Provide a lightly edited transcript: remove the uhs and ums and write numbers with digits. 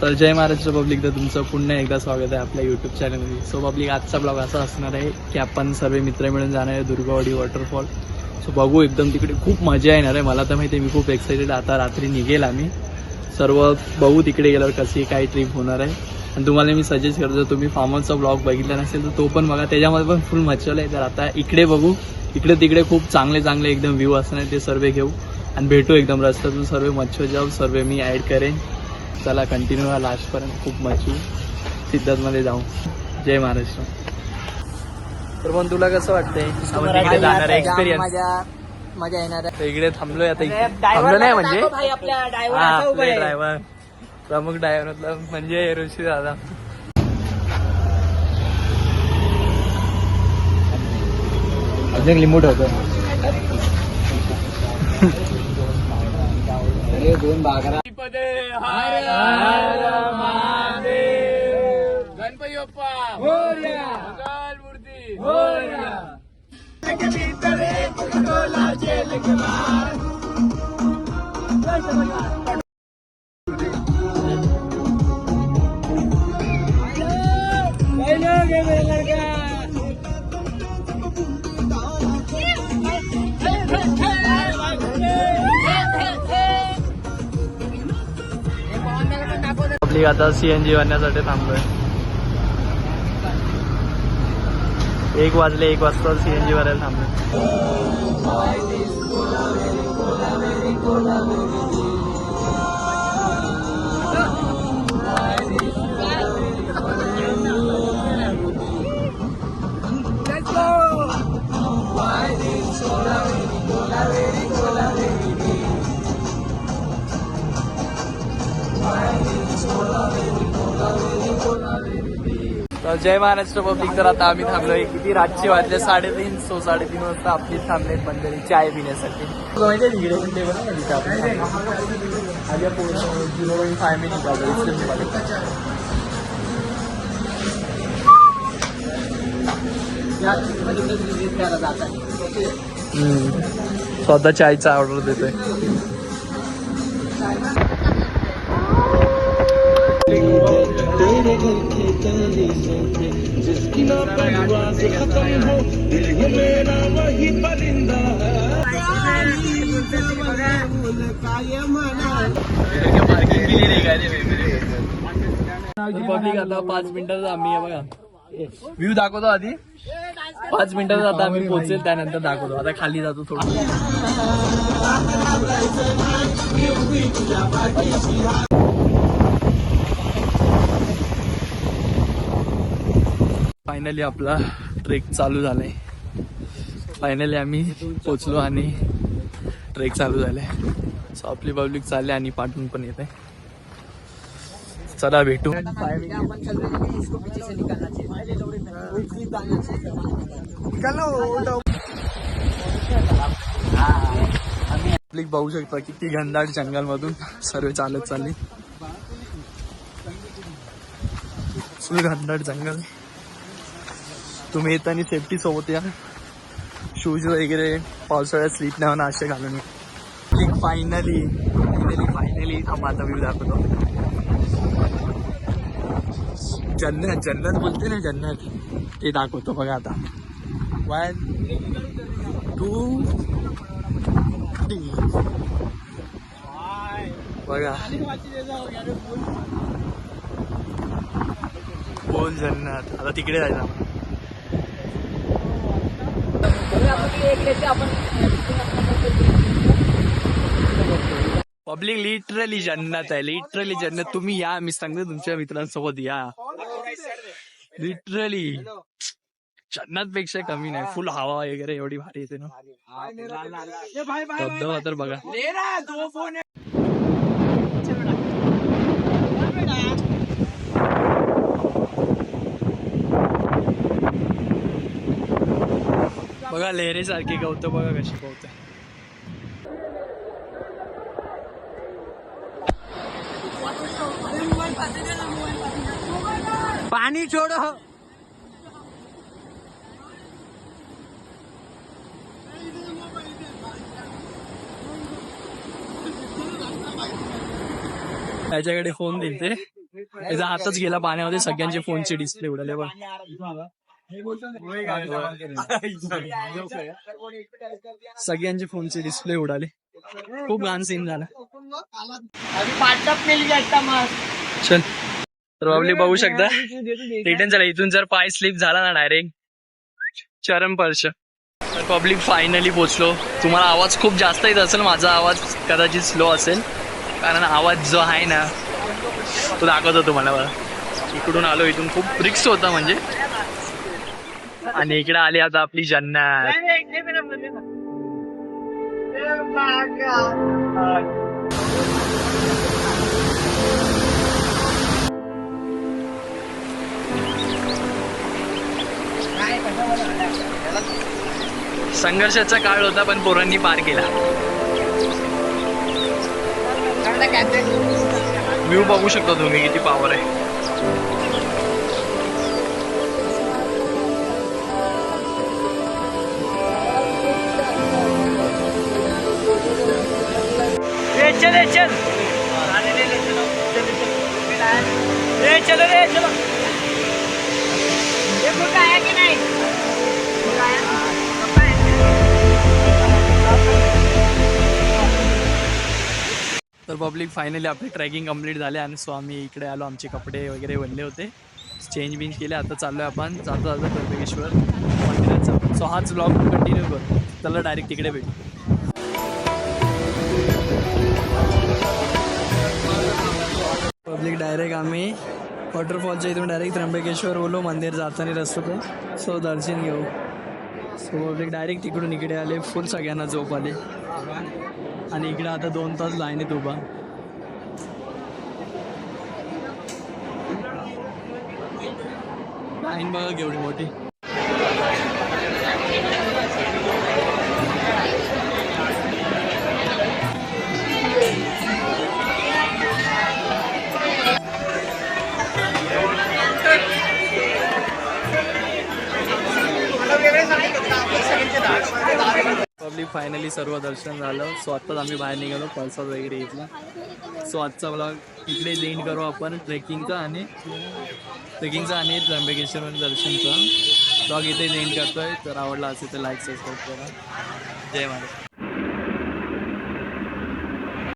तर जय महाराष्ट्र पब्लिक, तर तुमचं पुन्हा एकदा स्वागत आहे आपल्या यूट्यूब चॅनलमध्ये. सो पब्लिक, आजचा ब्लॉग असा असणार आहे की आपण सर्व मित्र मिळून जाणार आहे दुर्गावाडी वॉटरफॉल. सो बघू, एकदम तिकडे खूप मजा येणार आहे. मला तर माहिती आहे, मी खूप एक्साइटेड. आता रात्री निघेल आम्ही सर्व, बघू तिकडे गेल्यावर कशी काय ट्रिप होणार आहे. आणि तुम्हाला मी सजेस्ट करतो, जर तुम्ही फार्म हाऊसचा ब्लॉग बघितला नसेल तर तो पण बघा, त्याच्यामध्ये पण फुल मचवलं आहे. तर आता इकडे बघू, इकडे तिकडे खूप चांगले चांगले एकदम व्ह्यू असणार, ते सर्व घेऊ आणि भेटू एकदम रस्त्यातून. सर्व मच्छर जाऊ, सर्व मी ॲड करेन. चला कंटिन्यू हा लास्टपर्यंत, खूप मच्छू सिद्धार्थमध्ये जाऊ. जय महाराष्ट्र. तर पण तुला कसं वाटतंय तिकडे जाणार एक्सपिरियन्स? मजा येणार आहे. इकडे थांबलोय आता. थांबलो नाही म्हणजे आपल्या ड्रायव्हर, प्रमुख ड्रायव्हर म्हणजे ऋषी दादा. अजून लिमिट होतं. दोन बागरा. गणपती बाप्पा मोरया, मंगल मूर्ती मोरया. आपली आता CNG भरण्यासाठी थांबलोय. 1 वाजले, 1 वाजता CNG भरायला थांबलोय. तर जय महाराष्ट्र पब्लिक, तर आता आम्ही थांबलोय. किती रातची वाजले 3:30. 3:30 वाजता आपली थांबलेत मंडळी चाय पिण्यासाठी. माहिती आहे तिकडे पण टेबल आहे तिथे आपण 0.5 मिनिट स्वतः चायचा ऑर्डर देतोय. पब्लिक आता 5 मिनिटात आम्ही बघा व्ह्यू दाखवतो. आधी 5 मिनिटात आता आम्ही पोहोचेल, त्यानंतर दाखवतो. आता खाली जातो थोडं. फायनली आपला ट्रेक चालू झालाय. फायनली आम्ही पोचलो आणि ट्रेक चालू झालाय. सो आपली पब्लिक चालले आणि पाठवून पण येत आहे. चला भेटू. पब्लिक बघू शकता किती घनदाट जंगल मधून सर्व चालत चालले. फुल घनदाट जंगल. तुम्ही येताना सेफ्टी सोबत या, शूज वगैरे पावसाळ्यात स्लीप नाही होणार असे घालून. फायनली फायनली फायनली आता व्ह्यू दाखवतो. जन्नत, जन्नत बोलते ना, जन्नत ते दाखवतो बघा. आता 1 2 3 बघा. बोल जन्नत. आता तिकडे जायचं. पब्लिक लिटरली जन्नत आहे, लिटरली जन्नत. तुम्ही या, मी सांगतो तुमच्या मित्रांसोबत या. लिटरली जन्नत पेक्षा कमी नाही. फुल हवा वगैरे एवढी भारी येते ना. धबधबा तर बघा. बघा लेहरे सारखी गवतं बघा कशी गवतं. पाणी छोडो. त्याच्याकडे फोन देते त्याचा हातच गेला पाण्यामध्ये, सगळ्यांचे फोनचे डिस्प्ले उडाले बघ. सगळ्यांचे फोनचे डिस्प्ले उडाले. खूप घाण सीन झाला. चल तर बाबली बघू शकता रिटर्न झाला. इथून जर पाय स्लिप झाला ना डायरेक्ट चरणस्पर्श. तर पब्लिक फायनली पोचलो. तुम्हाला आवाज खूप जास्त येत असेल, माझा आवाज कदाचित स्लो असेल कारण आवाज जो आहे ना तो दाखवतो तुम्हाला. बघा इकडून आलो, इथून खूप रिक्स होता म्हणजे. आणि इकडे आली आता आपली जन्नत. संघर्षाचा काळ होता पण पोरांनी पार केला. व्ह्यू बघू शकता तुम्ही किती पॉवर आहे. चल चल चलो रे चलो. तर पब्लिक फायनली आपली ट्रेकिंग कंप्लीट झाले आणि सो आम्ही इकडे आलो. आमचे कपडे वगैरे बनले होते, चेंज बिंज केले. आता चाललोय आपण जाता त्र्यंबकेश्वर मंदिराचा. सो हाच ब्लॉग कंटिन्यू करू. चला डायरेक्ट तिकडे भेटू. पब्लिक डायरेक्ट आम्ही वॉटरफॉलच्या इथून डायरेक्ट त्र्यंबकेश्वर बोलो मंदिर जाताना रस्त्यात. सो दर्शन घेऊ. सो पब्लिक डायरेक्ट तिकडून इकडे आले. फुल सगळ्यांना झोप आले आणि इकडे आता 2 तास लाईनीत उभा. लाईन बघा केवढी मोठी. पब्लिक फायनली सर्व दर्शन झालं. सो आत्ताच आम्ही बाहेर निघालो, प्रसाद वगैरे घेतला. सो आजचा ब्लॉग इकडे एंड करू आपण ट्रेकिंगचा आणि त्र्यंबकेश्वर दर्शनचा ब्लॉग इथे एंड करतोय. तर आवडला असेल तर लाईक सबस्क्राईब करा. जय महाराज.